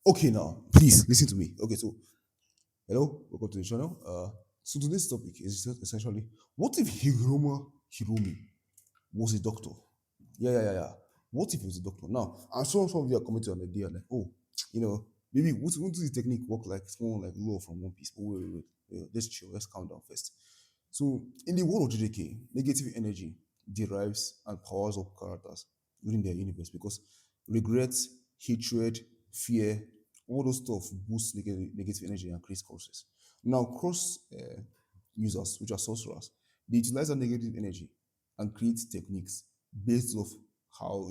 Okay, now please listen to me. Okay, so hello, welcome to the channel. So today's topic is essentially what if Hirumi was a doctor? Yeah. What if he was a doctor? Now, I'm sure some of you are commenting on the idea like, oh, maybe what does the technique work like? It's more like law from One Piece. But wait. Let's chill. Let's calm down first. So, in the world of JJK, negative energy derives and powers up characters within their universe because regret, hatred, fear, all those stuff boosts negative energy and creates curses. Now, cross users, which are sorcerers, they utilize that negative energy and create techniques based off how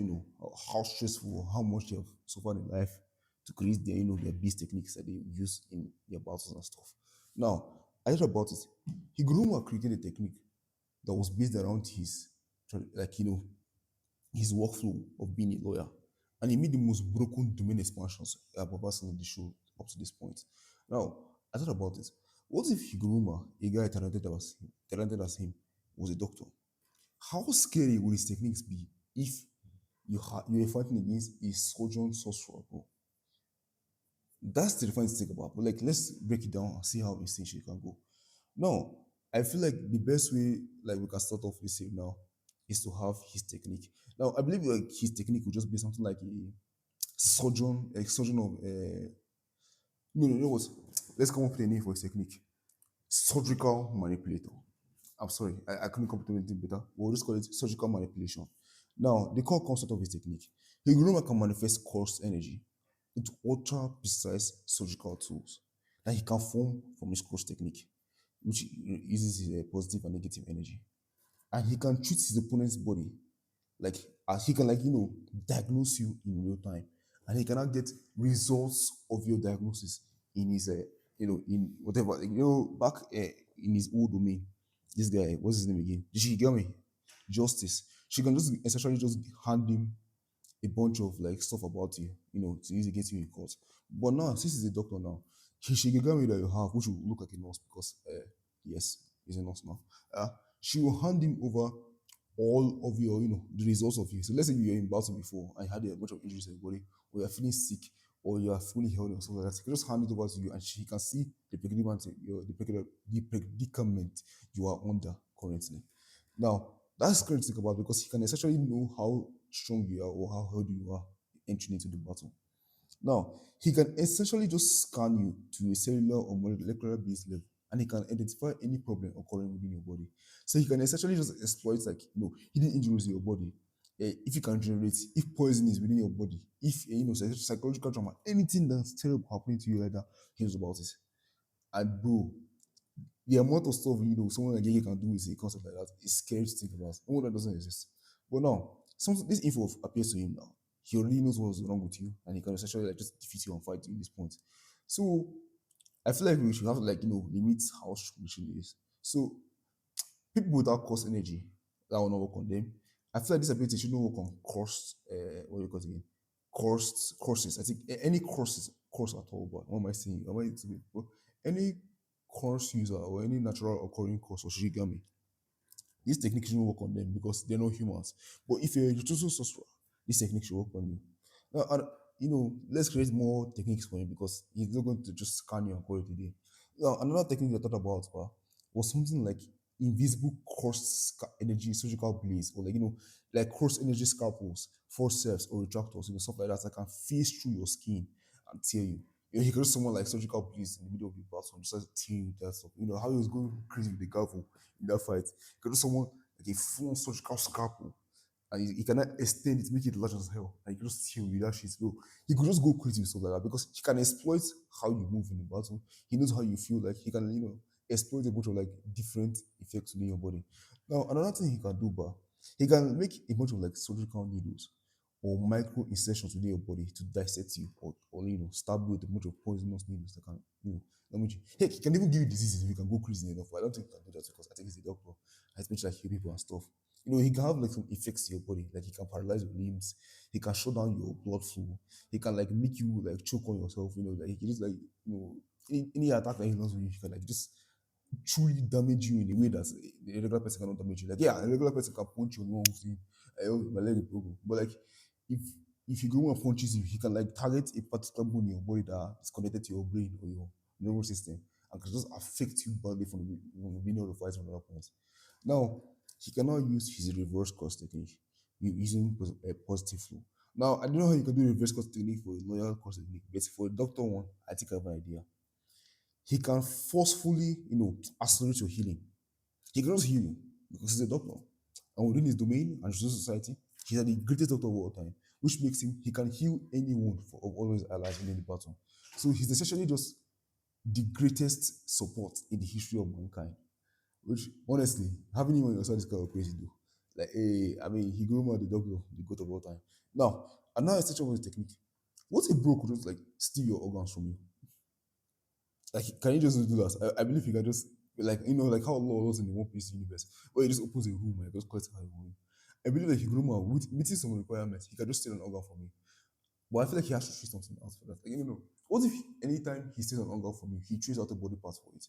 how stressful or how much they have suffered in life to create their their beast techniques that they use in their battles and stuff. Now, I thought about it. Higuruma created a technique that was based around his like his workflow of being a lawyer. And he made the most broken domain expansions I've ever seen in the show up to this point. Now, I thought about it. What if Higuruma, a guy talented as him, was a doctor? How scary would his techniques be if you were fighting against a surgeon sorcerer, bro? That's terrifying to think about. But like, let's break it down and see how essential it can go. Now, I feel like the best way, like we can start off this here now, is to have his technique. Now, I believe like his technique would just be something like a surgeon of no, you know what? Let's come up with a name for his technique. Surgical manipulator. I'm sorry, I couldn't come up with anything better. We'll just call it surgical manipulation. Now, the core concept of his technique. Higuruma can manifest coarse energy into ultra precise surgical tools that he can form from his cross technique, which uses his positive and negative energy. And he can treat his opponent's body like as he can diagnose you in real time, and he cannot get results of your diagnosis in his in whatever back in his old domain. This guy, what's his name again? Shigami, Justice. She can just essentially just hand him a bunch of like stuff about you, to use against you in court. But now, since he's a doctor now, Shigami that you have, which will look like a nurse because yes, he's a nurse now. She will hand him over all of your, the results of you. So let's say you were in battle before and you had a bunch of injuries in your body, or you're feeling sick, or you are fully healthy or something like that. She can just hand it over to you and she can see the predicament you are under currently. Now, that's great to think about because he can essentially know how strong you are or how healthy you are entering into the battle. Now, he can essentially just scan you to a cellular or molecular based level and he can identify any problem occurring within your body. So he can essentially just exploit like hidden injuries in your body. If you can generate, if poison is within your body, if psychological trauma, anything that's terrible happening to you right now, he knows about it. And bro, the amount of stuff someone like Gege can do is a concept like that is scary to think about. No that doesn't exist. But now, this info appears to him now. He already knows what's wrong with you, and he can essentially like just defeat you and fight you in this point. So I feel like we should have like limit how strong the shield is. So people without cost energy that will not work on them. I feel like this ability should not work on cost. What do you call it again? Courses. I think any course at all. But what am I saying? Any course user or any natural occurring course or shigami, this technique shouldn't work on them because they're not humans. But if you're a Jutsu sorcerer, this technique should work on you. Now, and, let's create more techniques for him because he's not going to just scan you and call it a day. Now, another technique I thought about was something like invisible cross energy surgical blades or like cross energy scalpels, forceps or retractors, stuff like that that can phase through your skin and tear you. You can use someone like surgical blades in the middle of the battle and just tear you that stuff. How he was going crazy with the gavel in that fight. You can use someone like a full surgical scalpel and he cannot extend it, make it large as hell. And he can just chill with that shit. So he could just go crazy with stuff like that because he can exploit how you move in the battle. He knows how you feel like he can, exploit a bunch of like different effects within your body. Now, another thing he can do, but he can make a bunch of like surgical needles or micro insertions within your body to dissect you or stab you with a bunch of poisonous needles that can, damage you. Heck, he can even give you diseases if you can go crazy enough. But I don't think he can do that because I think he's a doctor. He's mentioned like heal people and stuff. He can have like some effects to your body, like he can paralyze your limbs, he can shut down your blood flow, he can like make you like choke on yourself, like he can just like any attack that he launches on you, he can like just truly damage you in a way that a regular person cannot damage you. Like, yeah, a regular person can punch your lungs in, oh, my leg is broken. But like, if if Higuruma punches you, he can like target a particular bone in your body that is connected to your brain or your nervous system and can just affect you badly from the beginning of the fight from another point. Now, he cannot use his reverse cross technique using a positive flow. Now, I don't know how you can do reverse cross technique for a loyal cross technique, but for a doctor one, I think I have an idea. He can forcefully, accelerate your healing. He can also heal you because he's a doctor. And within his domain and social society, he's the greatest doctor of all time, which makes him, he can heal anyone of all his allies in any battle. So he's essentially just the greatest support in the history of mankind. Which, honestly, having him on your side is kind of crazy, though. Like, I mean, he grew more the doctor, the goat of all time. Now, another extension of his technique. What if bro could just like steal your organs from you? Like, can you just do that? I believe he can just like like how Allah was in the One Piece universe, where he just opens a room and just collects how he wants. I believe that he grew more with meeting some requirements. He can just steal an organ from you. But I feel like he has to treat something else for that. Like, what if anytime he steals an organ from you, he trades out a body part for it?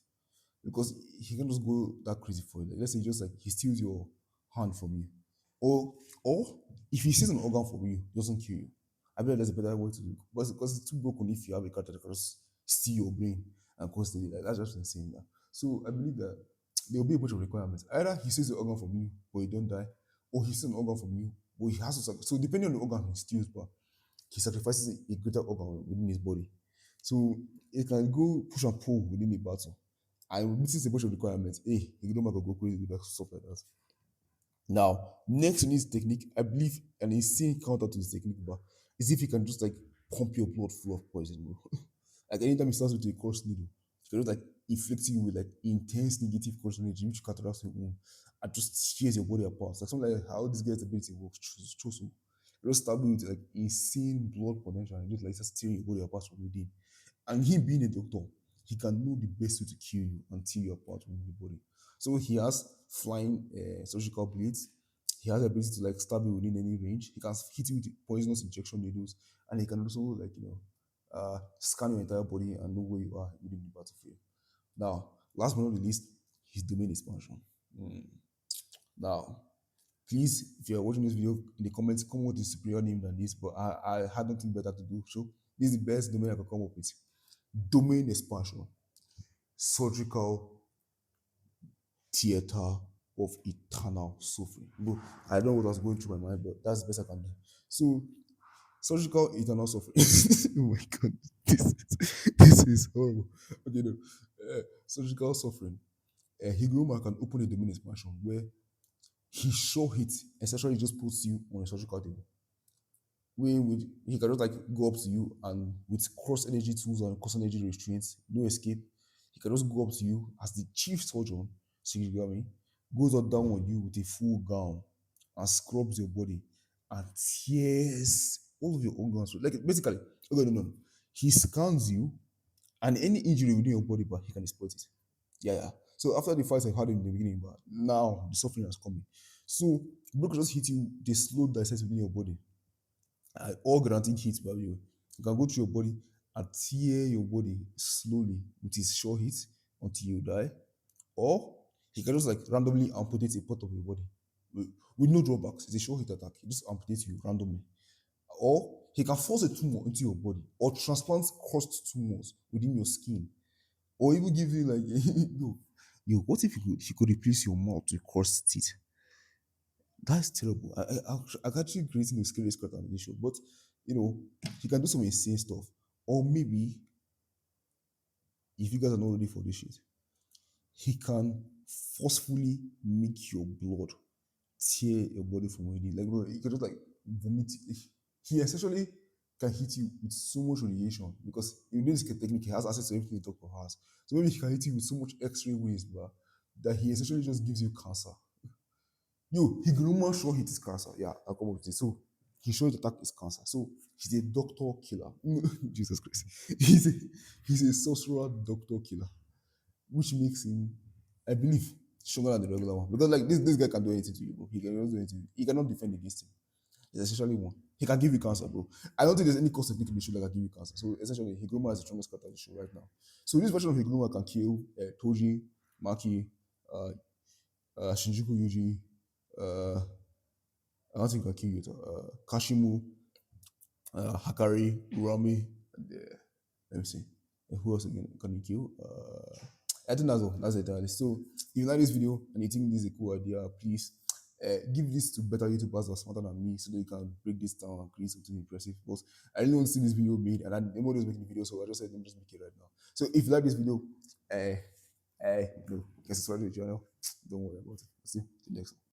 Because he can just go that crazy for it. Like, let's say just like he steals your hand from you, or if he steals an organ from you, he doesn't kill you. I believe there's a better way to do it because it's too broken if you have a character that can just steal your brain and constantly like that's just insane. That. So I believe that there will be a bunch of requirements. Either he steals the organ from you, but you don't die, or he steals an organ from you, but he has to. So depending on the organ he steals, but he sacrifices a greater organ within his body. So it can go push and pull within the battle. And this is a bunch of requirements. Hey, you don't go crazy with that stuff like that. Now, next to this technique, I believe an insane counter to this technique, but is if you can just like pump your blood full of poison, bro. Like anytime it starts with a cross needle, you can just like inflict you with like intense negative cross energy, which counteracts your own and just tears your body apart. Like something like how this guy's ability works, chosen. You just stab you with like insane blood potential and just like just tearing your body apart from within. And him being a doctor, he can know the best way to kill you and tear you apart from the body. So he has flying surgical blades. He has the ability to like stab you within any range. He can hit you with poisonous injection needles, and he can also like scan your entire body and know where you are within the battlefield. Now, last but not the least, his domain expansion. Mm. Now, please, if you're watching this video in the comments, come up with a superior name than this, but I had nothing better to do. So this is the best domain I could come up with. Domain expansion, surgical theater of eternal suffering. Bro, I don't know what was going through my mind, but that's the best I can do. So, surgical eternal suffering. Oh my god, this is horrible. Okay, no. Surgical suffering. Higuruma can open a domain expansion where he sure hit essentially just puts you on a surgical table. He can just like go up to you and with cross energy tools and cross energy restraints, no escape. He can just go up to you as the chief surgeon, so you get me, goes up down on you with a full gown and scrubs your body and tears all of your organs. Like basically, okay, no. He scans you and any injury within your body, but he can exploit it. Yeah. So after the fight I've had in the beginning, but now the suffering has come in. So Brook just hit you, they slow dissect within your body all guaranteed hits, by the way. You can go through your body and tear your body slowly with his sure hit until you die. Or he can just like randomly amputate a part of your body with no drawbacks. It's a sure hit attack. He just amputates you randomly. Or he can force a tumor into your body or transplant crossed tumors within your skin. Or even give you like, what if he could replace your mouth with crossed teeth? That's terrible. I'm actually creating a scariest character on this show, but he can do some insane stuff. Or maybe if you guys are not ready for this shit, he can forcefully make your blood tear your body from within. Like bro, he can just like vomit. He essentially can hit you with so much radiation because in this technique he has access to everything the doctor has. So maybe he can hit you with so much X-ray waves, but that he essentially just gives you cancer. Yo, Higuruma sure hit his cancer. Yeah, I'll come up with it. So he sure attack his cancer. So he's a doctor killer. Jesus Christ. He's a sorcerer doctor killer. Which makes him, I believe, stronger than the regular one. Because like this guy can do anything to you, bro. He can do anything. He cannot defend against him. He's essentially one. He can give you cancer, bro. I don't think there's any cost technique in the show that can give you cancer. So essentially, Higuruma is the strongest character in the show right now. So this version of Higuruma can kill Toji, Maki, uh, Shinjuku Yuji, uh, I don't think I can kill you. Kashimu, Hakari, Urami, and let me see. Who else again can you kill? I think that's all. That's it. So if you like this video and you think this is a cool idea, please give this to better YouTubers that are smarter than me so that you can break this down and create something impressive. Because I really want to see this video made and nobody's making the video, so I just said let me just make it right now. So if you like this video, you know, you can subscribe to the channel. Don't worry about it. See you next one.